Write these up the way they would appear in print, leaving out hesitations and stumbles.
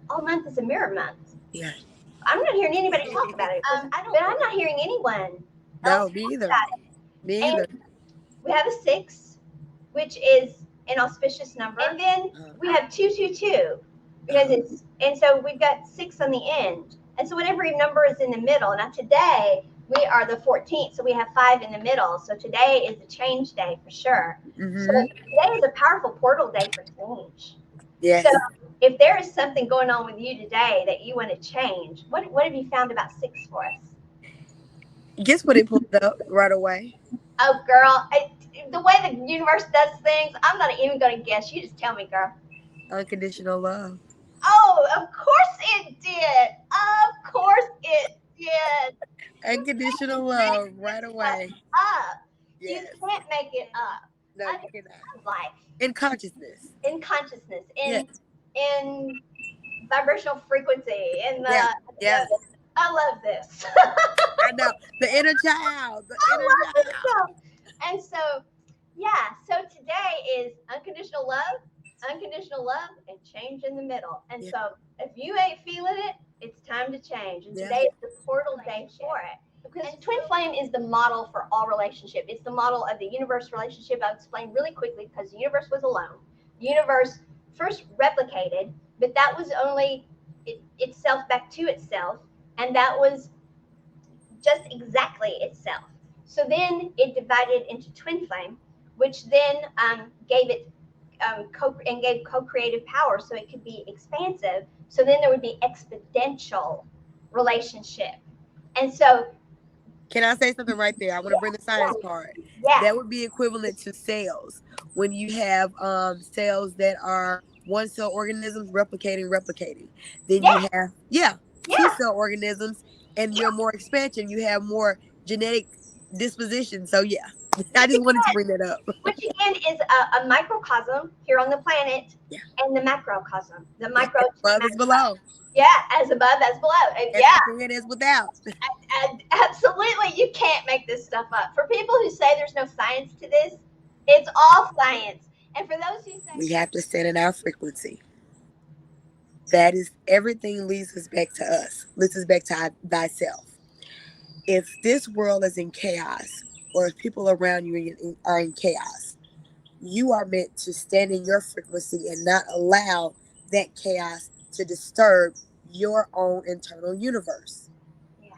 all month is a mirror month. Yeah. I'm not hearing anybody talk about it. But I'm not hearing anyone else No, me talk either. about it. Me And either. we have a 6, which is an auspicious number. And then we have 222 because it's, and so we've got 6 on the end. And so whatever number is in the middle. Now today we are the 14th, so we have 5 in the middle. So today is the change day for sure. So today is a powerful portal day for change. Yes. So if there is something going on with you today that you want to change, what have you found about 6 for us? Guess what it pulled up right away? Oh, girl, the way the universe does things, I'm not even going to guess. You just tell me, girl. Unconditional love. Oh, of course it did. Of course it did. Unconditional love right away. Up. Yes. You can't make it up. No, you cannot. Life. In consciousness. In consciousness. Yes. In vibrational frequency. In the, yeah. I love this. I know. The inner child. The inner child. And so, yeah. So today is unconditional love, and change in the middle. And so if you ain't feeling it, it's time to change. And today is the portal day for it. Because twin flame is the model for all relationship. It's the model of the universe relationship. I'll explain really quickly because the universe was alone. The universe first replicated, but that was only itself back to itself. And that was just exactly itself. So then it divided into twin flame, which then gave it gave co-creative power, so it could be expansive. So then there would be exponential relationship. And so, can I say something right there? I want to bring the science part. Yeah. That would be equivalent to cells. When you have cells that are one cell organisms replicating. Then you have 2 cell organisms, and you're more expansion. You have more genetic disposition. So yeah, I just wanted to bring that up. Which again is a microcosm here on the planet, and the macrocosm. The micro above is below. Yeah, as above, as below. And it is without. Absolutely, you can't make this stuff up. For people who say there's no science to this, it's all science. And for those who say we have to stand in our frequency. That is, everything leads us back to us. Leads us back to thyself. If this world is in chaos, or if people around you are in chaos, you are meant to stand in your frequency and not allow that chaos to disturb your own internal universe. Yeah.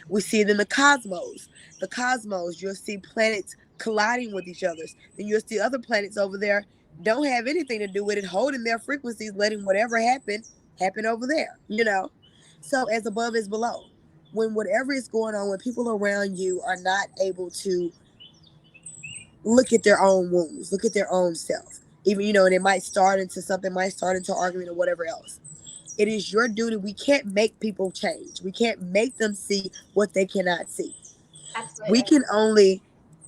We see it in the cosmos. The cosmos, you'll see planets colliding with each other. Then you'll see other planets over there don't have anything to do with it, holding their frequencies, letting whatever happen over there, So as above is below. When whatever is going on, when people around you are not able to look at their own wounds, look at their own self, even, and it might start into something, might start into argument or whatever else. It is your duty. We can't make people change. We can't make them see what they cannot see. Absolutely. We can only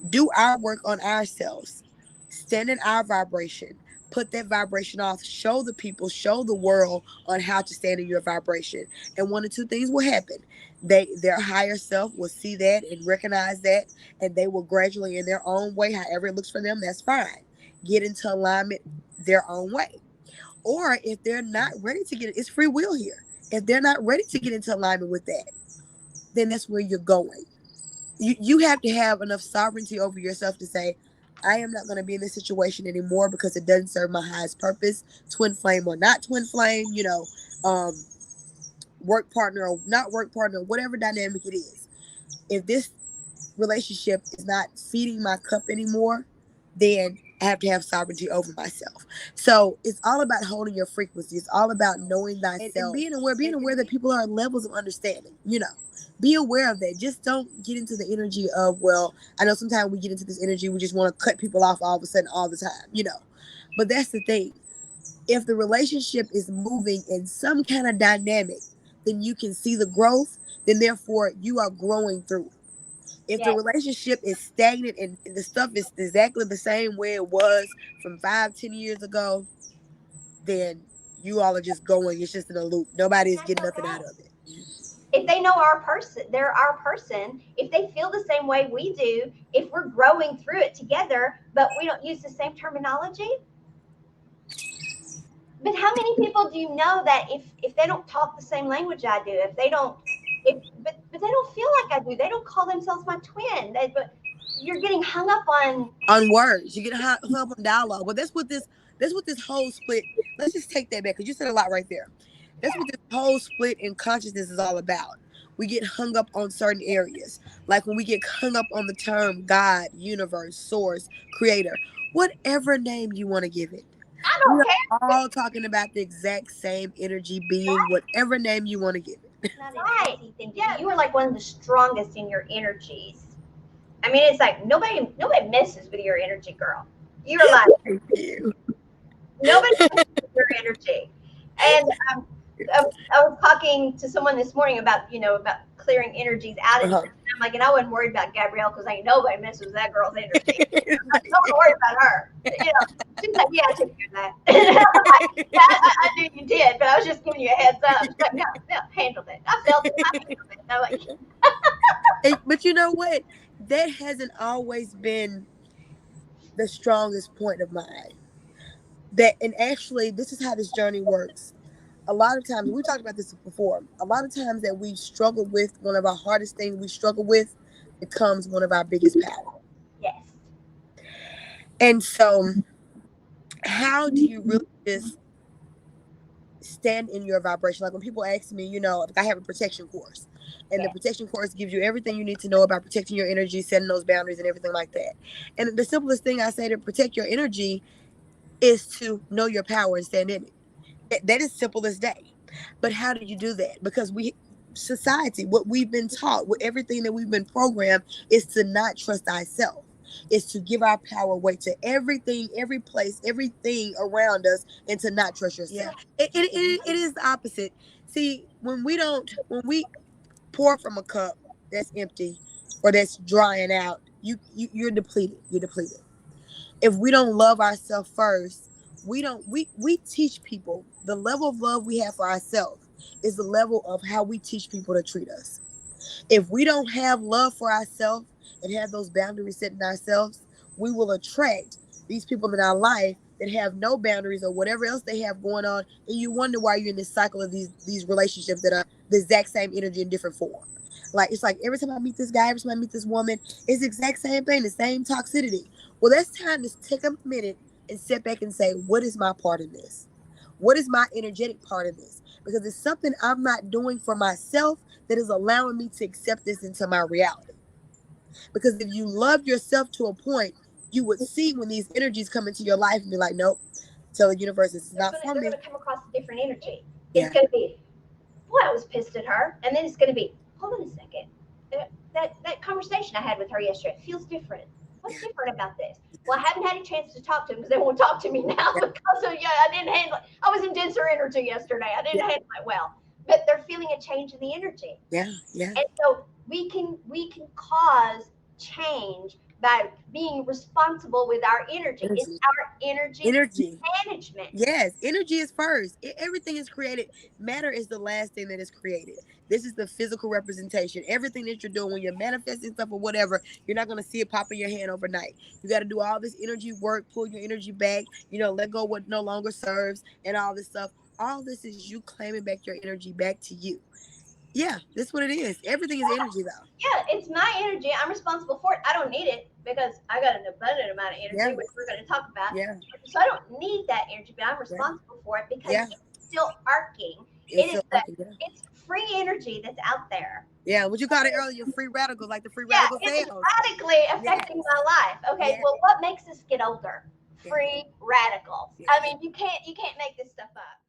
do our work on ourselves, stand in our vibration, put that vibration off, show the people, show the world on how to stand in your vibration. And one of 2 things will happen. Their higher self will see that and recognize that, and they will gradually, in their own way, however it looks for them, that's fine, get into alignment their own way. Or if they're not ready to get it, it's free will here. If they're not ready to get into alignment with that, then that's where you're going. You have to have enough sovereignty over yourself to say, I am not going to be in this situation anymore because it doesn't serve my highest purpose, twin flame or not twin flame, work partner or not work partner, whatever dynamic it is. If this relationship is not feeding my cup anymore, then I have to have sovereignty over myself. So it's all about holding your frequency. It's all about knowing thyself and being aware that people are at levels of understanding, Be aware of that. Just don't get into the energy of, well, I know sometimes we get into this energy, we just want to cut people off all of a sudden, all the time, But that's the thing. If the relationship is moving in some kind of dynamic, then you can see the growth, then therefore you are growing through it. If the relationship is stagnant and the stuff is exactly the same way it was from 5-10 years ago, then you all are just going, it's just in a loop. Nobody's getting nothing out of it. If they know our person, they're our person. If they feel the same way we do, if we're growing through it together, but we don't use the same terminology, But how many people do you know that if they don't talk the same language I do, if they don't, but they don't feel like I do, they don't call themselves my twin. But you're getting hung up on words. You get hung up on dialogue. But that's what this whole split. Let's just take that back because you said a lot right there. That's what this whole split in consciousness is all about. We get hung up on certain areas, like when we get hung up on the term God, universe, source, creator, whatever name you want to give it. I We don't care. are all talking about the exact same energy being, whatever name you want to give it. Not an easy thing to do. You are like one of the strongest in your energies. I mean, it's like nobody messes with your energy, girl. You're like Thank you. nobody messes with your energy. And I was talking to someone this morning about about clearing energies out and Uh-huh. stuff. And I'm like, and I wasn't worried about Gabrielle because ain't nobody messes with that girl's energy. I'm not worried about her. She's like, yeah, I took care of that. And I'm like, yeah, I knew you did, but I was just giving you a heads up. She's like, no, handled it. I felt it. I handled it. And I'm like, But you know what? That hasn't always been the strongest point of mine. That, and actually, this is how this journey works. A lot of times, we talked about this before. A lot of times that we struggle with, one of our hardest things we struggle with becomes one of our biggest powers. yes. And so, how do you really just stand in your vibration? Like when people ask me, like I have a protection course, and the Yes. protection course gives you everything you need to know about protecting your energy, setting those boundaries, and everything like that. And the simplest thing I say to protect your energy is to know your power and stand in it. That is simple as day. But how do you do that? Because society, what we've been taught, with everything that we've been programmed, is to not trust ourselves. Is to give our power away to everything, every place, everything around us, and to not trust yourself. Yeah. It is the opposite. See, when we pour from a cup that's empty or that's drying out, you're depleted. You're depleted. If we don't love ourselves first, we teach people the level of love we have for ourselves is the level of how we teach people to treat us. If we don't have love for ourselves and have those boundaries set in ourselves, we will attract these people in our life that have no boundaries or whatever else they have going on, and you wonder why you're in this cycle of these relationships that are the exact same energy in different form. Like it's like every time I meet this guy, every time I meet this woman, it's the exact same thing, the same toxicity. Well, that's time to take a minute and sit back and say, what is my part in this? What is my energetic part of this? Because it's something I'm not doing for myself that is allowing me to accept this into my reality. Because if you love yourself to a point, you would see when these energies come into your life and be like, nope, tell the universe it's not for They're me. going to come across a different energy. Yeah. It's going to be, boy, I was pissed at her. And then it's going to be, hold on a second. That conversation I had with her yesterday, it feels different. What's different about this? Well, I haven't had a chance to talk to them because they won't talk to me now because I didn't handle it. I was in denser energy yesterday. I didn't handle it well. But they're feeling a change in the energy. Yeah, yeah. And so we can cause change by being responsible with our energy. It's our energy management. Yes, energy is first. Everything is created. Matter is the last thing that is created. This is the physical representation. Everything that you're doing when you're manifesting stuff or whatever, you're not going to see it pop in your hand overnight. You got to do all this energy work, pull your energy back, let go what no longer serves and all this stuff. All this is you claiming back your energy back to you. Yeah, that's what it is. Everything is energy, though. Yeah, it's my energy. I'm responsible for it. I don't need it because I got an abundant amount of energy, which we're going to talk about. Yeah. So I don't need that energy, but I'm responsible for it because it's still arcing. It's free energy that's out there. Yeah, what you called it earlier, free radicals, like the free radical cells. It's radically affecting my life. Okay, well, what makes us get older? Free radicals. I mean, you can't make this stuff up.